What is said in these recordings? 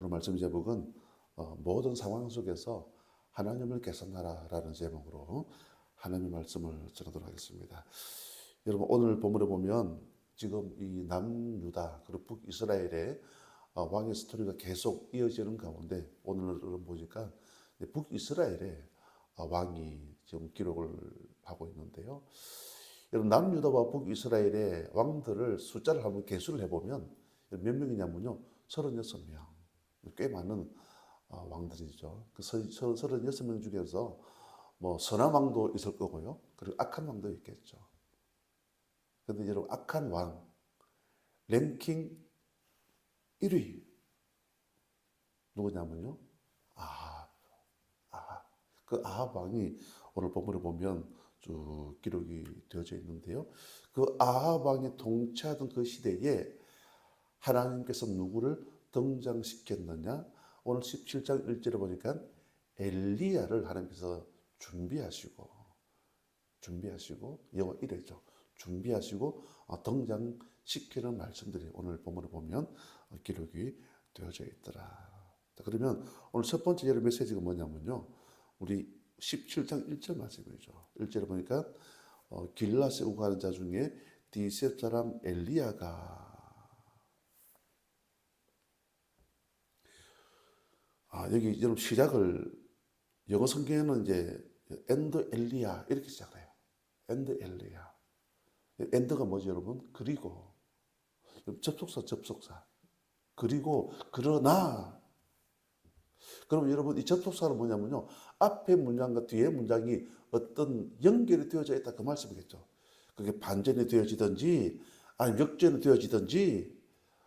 오늘 말씀 제목은 모든 상황 속에서 하나님을 계산하라라는 제목으로 하나님의 말씀을 전하도록 하겠습니다. 여러분 오늘 본문에 보면 지금 이 남유다 그리고 북이스라엘의 왕의 스토리가 계속 이어지는 가운데 오늘은 보니까 북이스라엘의 왕이 지금 기록을 하고 있는데요. 여러분 남유다와 북이스라엘의 왕들을 숫자를 한번 계수를 해보면 몇 명이냐면요. 36명. 꽤 많은 왕들이죠. 그 36명 중에서 뭐 선한 왕도 있을 거고요. 그리고 악한 왕도 있겠죠. 그런데 여러분 악한 왕 랭킹 1위 누구냐면요. 그 아합 왕이 오늘 본문에 보면 쭉 기록이 되어져 있는데요. 그 아합 왕이 통치하던 그 시대에 하나님께서 누구를 등장시켰느냐? 오늘 17장 1절에 보니까 엘리야를 하나님께서 준비하시고 여호와 이래죠. 준비하시고 등장시키는 말씀들이 오늘 본문에 보면 기록이 되어져 있더라. 그러면 오늘 첫 번째 여러 메시지가 뭐냐면요. 우리 17장 1절 말씀이죠. 1절에 보니까 길라스에 우가하는 자 중에 디셉 사람 엘리야가 여기 여러분 시작을 영어 성경에는 이제 엔드 엘리야 이렇게 시작해요. 엔드 엘리야. 엔드가 뭐지 여러분? 그리고 접속사. 그리고 그러나 그럼 여러분 이 접속사는 뭐냐면요. 앞에 문장과 뒤에 문장이 어떤 연결이 되어져 있다 그 말씀이겠죠. 그게 반전이 되어지든지 아니면 역전이 되어지든지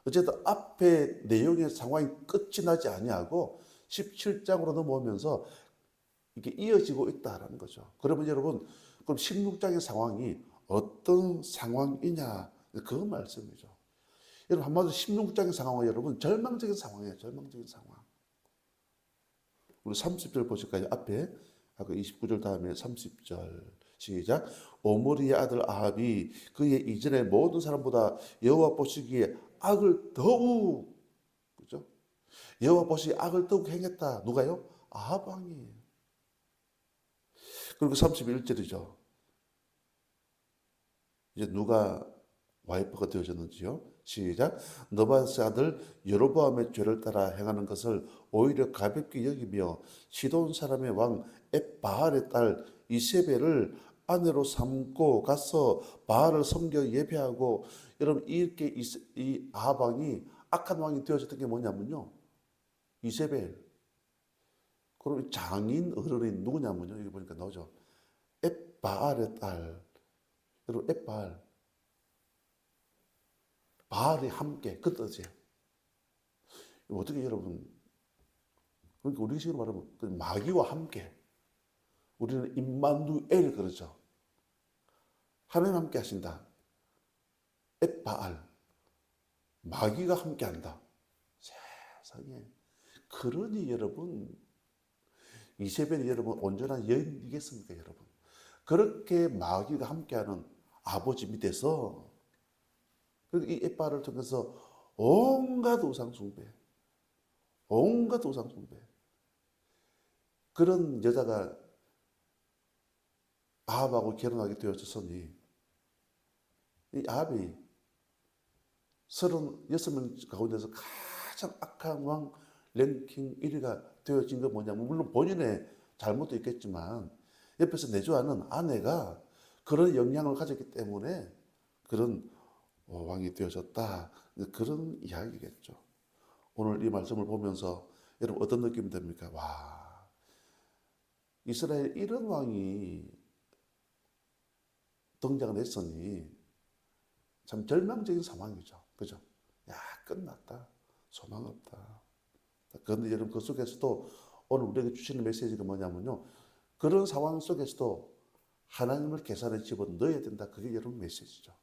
어쨌든 앞에 내용의 상황이 끝이 나지 아니하고 17장으로 넘어오면서 이게 이어지고 있다라는 거죠. 그러면 여러분 그럼 16장의 상황이 어떤 상황이냐 그 말씀이죠. 여러분 한마디로 16장의 상황은 여러분 절망적인 상황이에요. 절망적인 상황. 우리 30절 보실까요? 앞에 아까 29절 다음에 30절 시작. 오므리의 아들 아합이 그의 이전의 모든 사람보다 여호와 보시기에 악을 더욱 그죠? 여호와 보시기에 악을 더욱 행했다. 누가요? 아합 왕이. 그리고 31절이죠. 이제 누가 와이프가 되어졌는지요? 시작. 느바스 아들 여로보암의 죄를 따라 행하는 것을 오히려 가볍게 여기며 시돈 사람의 왕 엣바알의 딸 이세벨을 아내로 삼고 가서 바알을 섬겨 예배하고 여러분 이렇게 이 아합 왕이 악한 왕이 되어졌던 게 뭐냐면요. 이세벨. 그럼 장인 어른이 누구냐면요. 여기 보니까 나오죠. 엣바알의 딸. 여러분 엣바알. 바알이 함께 그 뜻이에요. 어떻게 여러분 그러니까 우리 식으로 말하면 마귀와 함께 우리는 임마누엘 그러죠. 하나님 함께 하신다. 엣바알 마귀가 함께 한다. 세상에 그러니 여러분 이세벨이 여러분 온전한 여인이겠습니까 여러분? 그렇게 마귀가 함께하는 아버지 밑에서 이 엣바알을 통해서 온갖 우상 숭배 그런 여자가 아합하고 결혼하게 되어졌으니 이 아합이 36명 가운데서 가장 악한 왕 랭킹 1위가 되어진 건 뭐냐면 물론 본인의 잘못도 있겠지만 옆에서 내조하는 아내가 그런 영향을 가졌기 때문에 그런 왕이 되어졌다. 그런 이야기겠죠. 오늘 이 말씀을 보면서 여러분 어떤 느낌이 듭니까? 와, 이스라엘 이런 왕이 등장을 했으니 참 절망적인 상황이죠. 그죠? 야, 끝났다. 소망 없다. 그런데 여러분 그 속에서도 오늘 우리에게 주시는 메시지가 뭐냐면요. 그런 상황 속에서도 하나님을 계산에 집어넣어야 된다. 그게 여러분 메시지죠.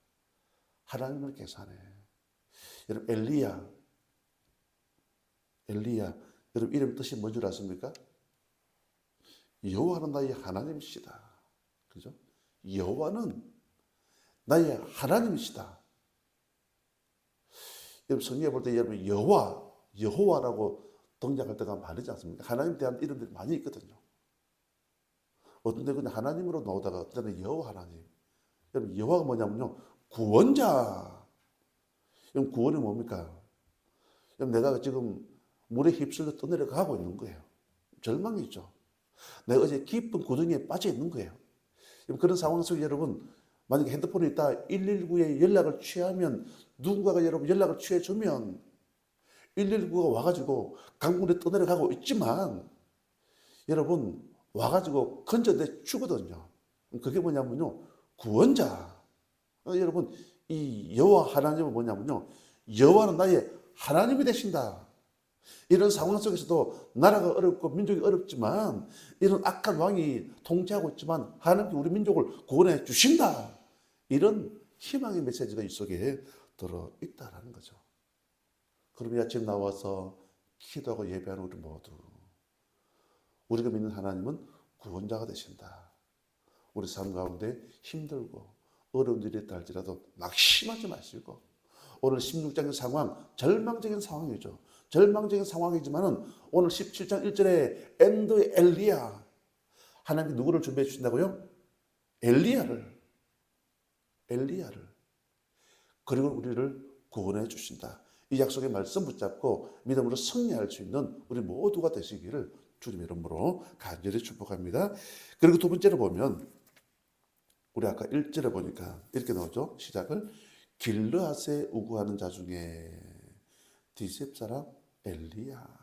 하나님을 계산해. 여러분 엘리야 여러분 이름 뜻이 뭔 줄 아십니까? 여호와는 나의 하나님이시다. 그죠? 여호와는 나의 하나님이시다. 여러분 성경에 볼 때 여러분 여호와라고 등장할 때가 많지 않습니까? 하나님에 대한 이름들이 많이 있거든요. 어떤 데 그냥 하나님으로 나오다가 어떤 데는 여호와 하나님. 여러분 여호와가 뭐냐면요. 구원자. 그럼 구원이 뭡니까? 그럼 내가 지금 물에 휩쓸려 떠내려가고 있는 거예요. 절망이죠. 내가 어제 깊은 구덩이에 빠져 있는 거예요. 그런 상황 속에 여러분 만약에 핸드폰이 있다 119에 연락을 취하면 누군가가 여러분 연락을 취해주면 119가 와가지고 강물에 떠내려가고 있지만 여러분 와가지고 건져내 주거든요. 그게 뭐냐면요. 구원자. 여러분 이 여호와 하나님은 뭐냐면요. 여호와는 나의 하나님이 되신다. 이런 상황 속에서도 나라가 어렵고 민족이 어렵지만 이런 악한 왕이 통치하고 있지만 하나님께 우리 민족을 구원해 주신다. 이런 희망의 메시지가 이 속에 들어있다는 거죠. 그럼 이 아침 나와서 기도하고 예배하는 우리 모두 우리가 믿는 하나님은 구원자가 되신다. 우리 삶 가운데 힘들고 어려운 일이 있다 할지라도 낙심하지 마시고 오늘 16장의 상황 절망적인 상황이죠. 절망적인 상황이지만은 오늘 17장 1절에 엔드 엘리야 하나님이 누구를 준비해 주신다고요? 엘리야를 그리고 우리를 구원해 주신다. 이 약속의 말씀 붙잡고 믿음으로 승리할 수 있는 우리 모두가 되시기를 주님의 이름으로 간절히 축복합니다. 그리고 두 번째로 보면 우리 아까 1절에 보니까 이렇게 나오죠. 시작을 길르앗에 우구하는 자 중에 디셉 사람 엘리야.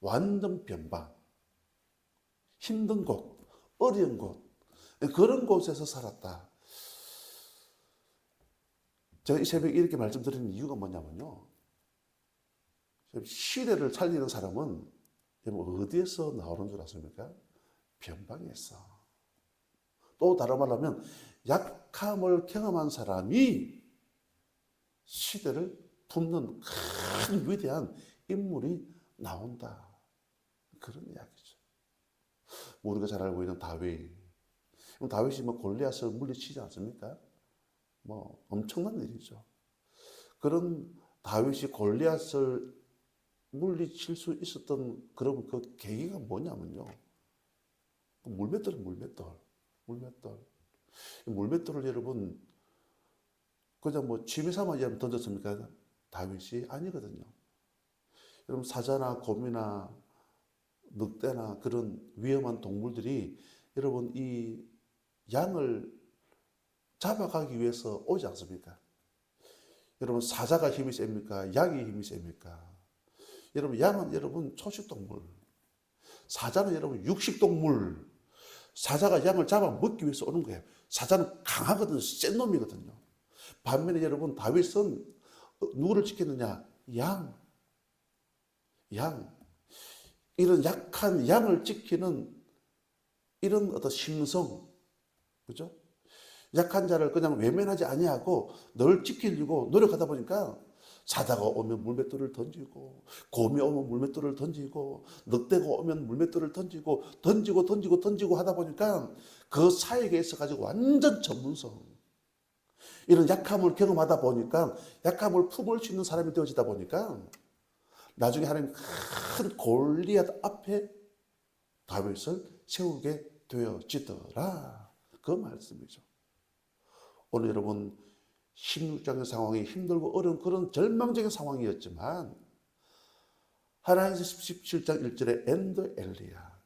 완전 변방, 힘든 곳, 어려운 곳, 그런 곳에서 살았다. 제가 이 새벽에 이렇게 말씀드리는 이유가 뭐냐면요. 시대를 살리는 사람은 어디에서 나오는 줄 아십니까? 변방에서. 또 다른 말로 하면 약함을 경험한 사람이 시대를 품는 큰 위대한 인물이 나온다. 그런 이야기죠. 우리가 잘 알고 있는 다윗. 다윗이 골리앗을 물리치지 않습니까? 엄청난 일이죠. 그런 다윗이 골리앗을 물리칠 수 있었던 그런 그 계기가 뭐냐면요. 물맷돌을 여러분 그냥 취미 삼아 던졌습니까? 다윗이 아니거든요. 여러분 사자나 곰이나 늑대나 그런 위험한 동물들이 여러분 이 양을 잡아가기 위해서 오지 않습니까? 여러분 사자가 힘이 셉니까? 양이 힘이 셉니까? 여러분 양은 여러분 초식동물, 사자는 여러분 육식동물. 사자가 양을 잡아 먹기 위해서 오는 거예요. 사자는 강하거든요. 센 놈이거든요. 반면에 여러분 다윗은 누구를 지켰느냐? 양. 이런 약한 양을 지키는 이런 어떤 심성, 그죠? 약한 자를 그냥 외면하지 아니하고 늘 지키려고 노력하다 보니까 사자가 오면 물맷돌을 던지고 곰이 오면 물맷돌을 던지고 늑대가 오면 물맷돌을 던지고 하다 보니까 그 사역에 있어 가지고 완전 전문성. 이런 약함을 경험하다 보니까 약함을 품을 수 있는 사람이 되어지다 보니까 나중에 하나님 큰 골리앗 앞에 다윗을 세우게 되어지더라. 그 말씀이죠. 오늘 여러분 16장의 상황이 힘들고 어려운 그런 절망적인 상황이었지만 하나님께서 17장 1절에 엔드 엘리야.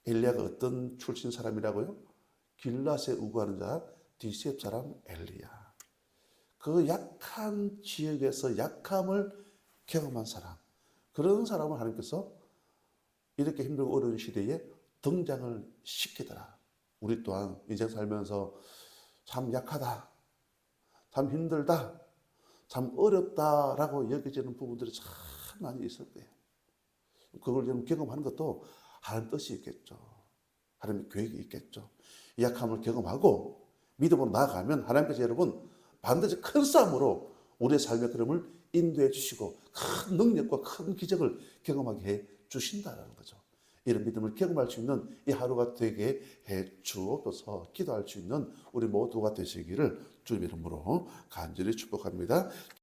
엘리야가 어떤 출신 사람이라고요? 길앗에 우구하는 자 디셉 사람 엘리야. 그 약한 지역에서 약함을 경험한 사람. 그런 사람을 하나님께서 이렇게 힘들고 어려운 시대에 등장을 시키더라. 우리 또한 인생 살면서 참 약하다. 참 힘들다. 참 어렵다라고 여겨지는 부분들이 참 많이 있을 거예요. 그걸 좀 경험하는 것도 하나님 뜻이 있겠죠. 하나님의 계획이 있겠죠. 이 약함을 경험하고 믿음으로 나아가면 하나님께서 여러분 반드시 큰 싸움으로 우리의 삶의 흐름을 인도해 주시고 큰 능력과 큰 기적을 경험하게 해 주신다는 거죠. 이런 믿음을 경험할 수 있는 이 하루가 되게 해 주옵소서. 기도할 수 있는 우리 모두가 되시기를 주님 이름으로 간절히 축복합니다.